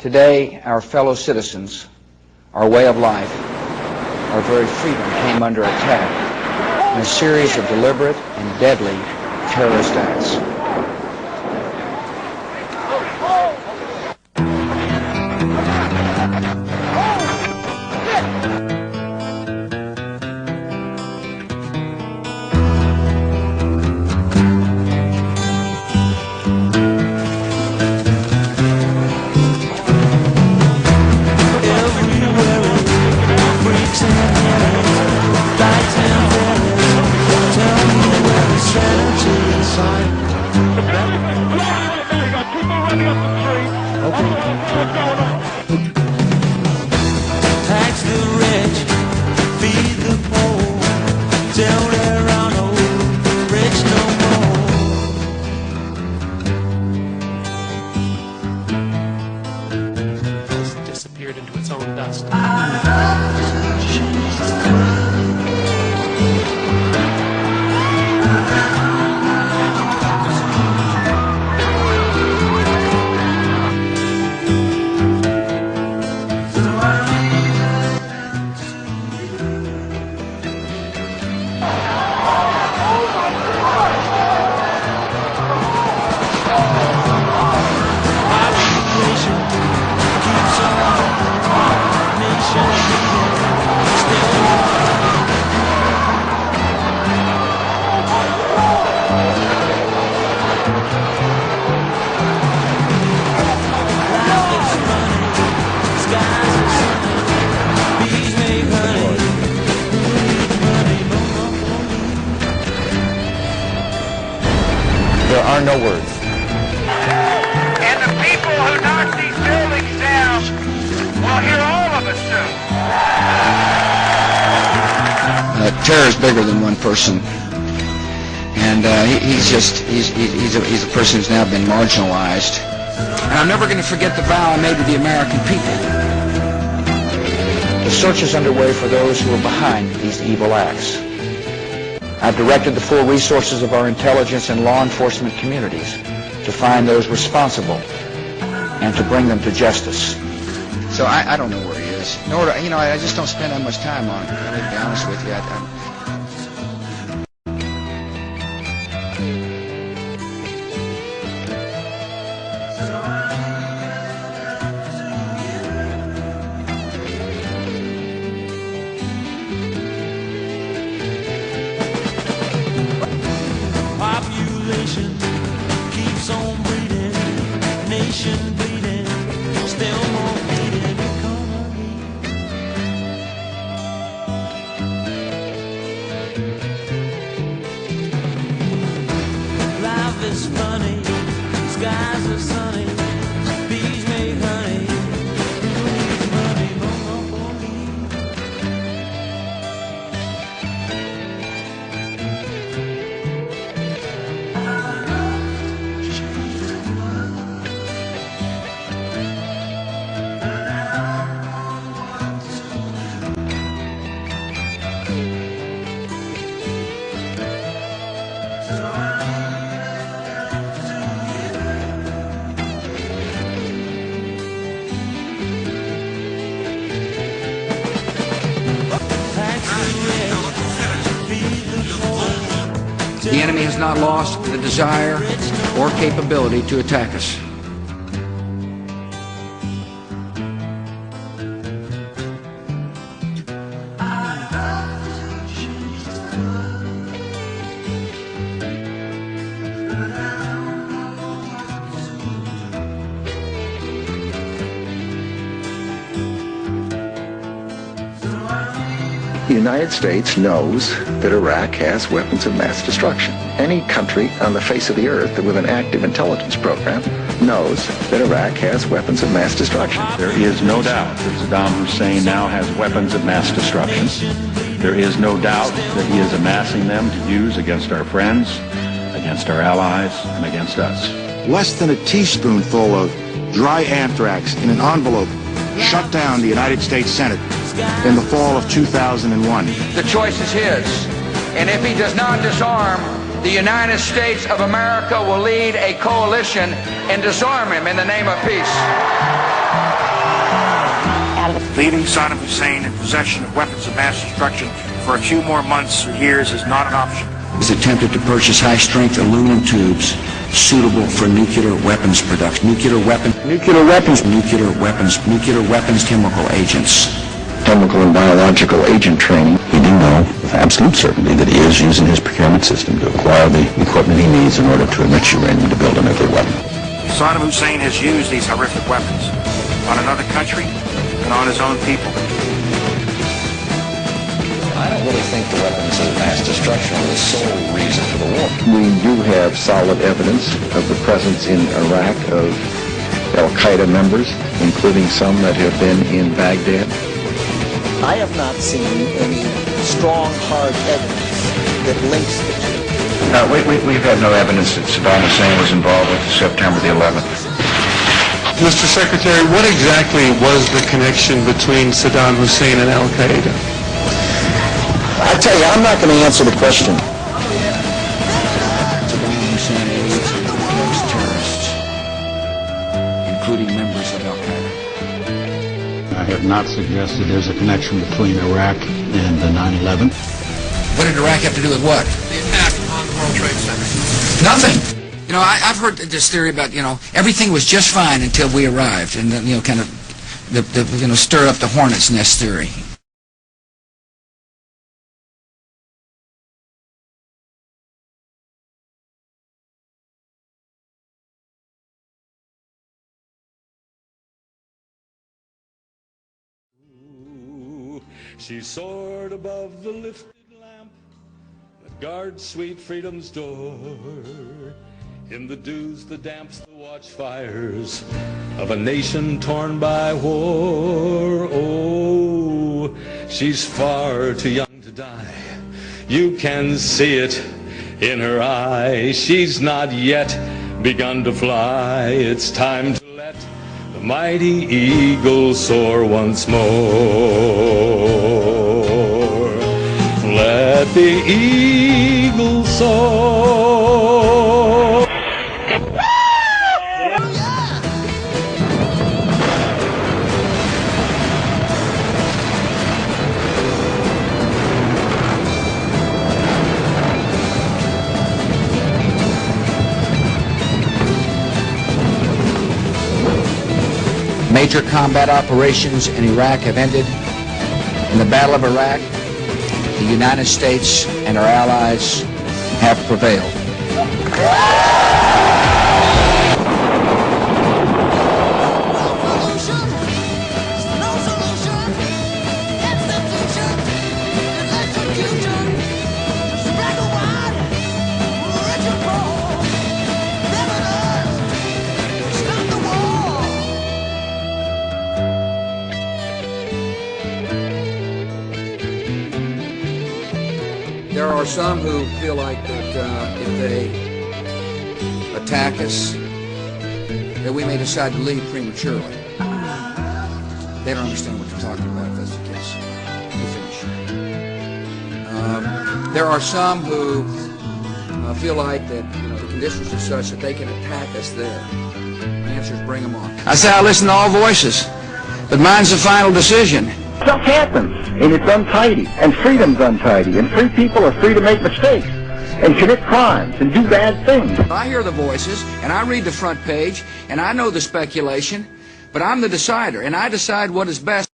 Today, our fellow citizens, our way of life, our very freedom came under attack in a series of deliberate and deadly terrorist acts. Tax the rich, feed the poor, tell there are no rich no more. It's disappeared into its own dust. There are no words. And the people who knock these buildings down will hear all of us soon. Terror is bigger than one person, and he's a person who's now been marginalized. And I'm never going to forget the vow I made to the American people. The search is underway for those who are behind these evil acts. I've directed the full resources of our intelligence and law enforcement communities to find those responsible and to bring them to justice. So I don't know where he is. Nor do, I just don't spend that much time on it. To be honest with you, Population keeps on breeding, nation bleeding, still more bleeding economy. Life is funny, skies are sunny, bees make honey, who needs money more for me? the enemy has not lost the desire or capability to attack us. The United States knows that Iraq has weapons of mass destruction. Any country on the face of the earth with an active intelligence program knows that Iraq has weapons of mass destruction. There is no doubt that Saddam Hussein now has weapons of mass destruction. There is no doubt that he is amassing them to use against our friends, against our allies, and against us. Less than a teaspoonful of dry anthrax in an envelope shut down the United States Senate in the fall of 2001. The choice is his. And if he does not disarm, the United States of America will lead a coalition and disarm him in the name of peace. Leaving Saddam Hussein in possession of weapons of mass destruction for a few more months or years is not an option. Has attempted to purchase high-strength aluminum tubes suitable for nuclear weapons production. Nuclear weapons, chemical agents. Chemical and biological agent training. We do know with absolute certainty that he is using his procurement system to acquire the equipment he needs in order to enrich uranium to build a nuclear weapon. Saddam Hussein has used these horrific weapons on another country and on his own people. I don't really think the weapons of mass destruction are the sole reason for the war. We do have solid evidence of the presence in Iraq of Al-Qaeda members, including some that have been in Baghdad. I have not seen any strong, hard evidence that links the two. We've had no evidence that Saddam Hussein was involved with September the 11th. Mr. Secretary, what exactly was the connection between Saddam Hussein and Al-Qaeda? I tell you, I'm not going to answer the question. Saddam Hussein aids and promotes terrorists, including members of Al-Qaeda. I have not suggested there's a connection between Iraq and the 9/11. What did Iraq have to do with what? The attack on the World Trade Center. Nothing. You know, I've heard this theory about, everything was just fine until we arrived, and then, kind of, stir up the hornet's nest theory. She soared above the lifted lamp that guards sweet freedom's door. In the dews, the damps, the watchfires of a nation torn by war. Oh, she's far too young to die. You can see it in her eye. She's not yet begun to fly. It's time to let the mighty eagle soar once more. Let the eagle soar. Major combat operations in Iraq have ended. In the Battle of Iraq, the United States and our allies have prevailed. There are some who feel like that if they attack us, that we may decide to leave prematurely. They don't understand what you're talking about, if that's the case. Let me finish. There are some who feel like that the conditions are such that they can attack us there. The answer is bring them on. I say I listen to all voices, but mine's the final decision. Stuff happens, and it's untidy, and freedom's untidy, and free people are free to make mistakes, and commit crimes, and do bad things. I hear the voices, and I read the front page, and I know the speculation, but I'm the decider, and I decide what is best.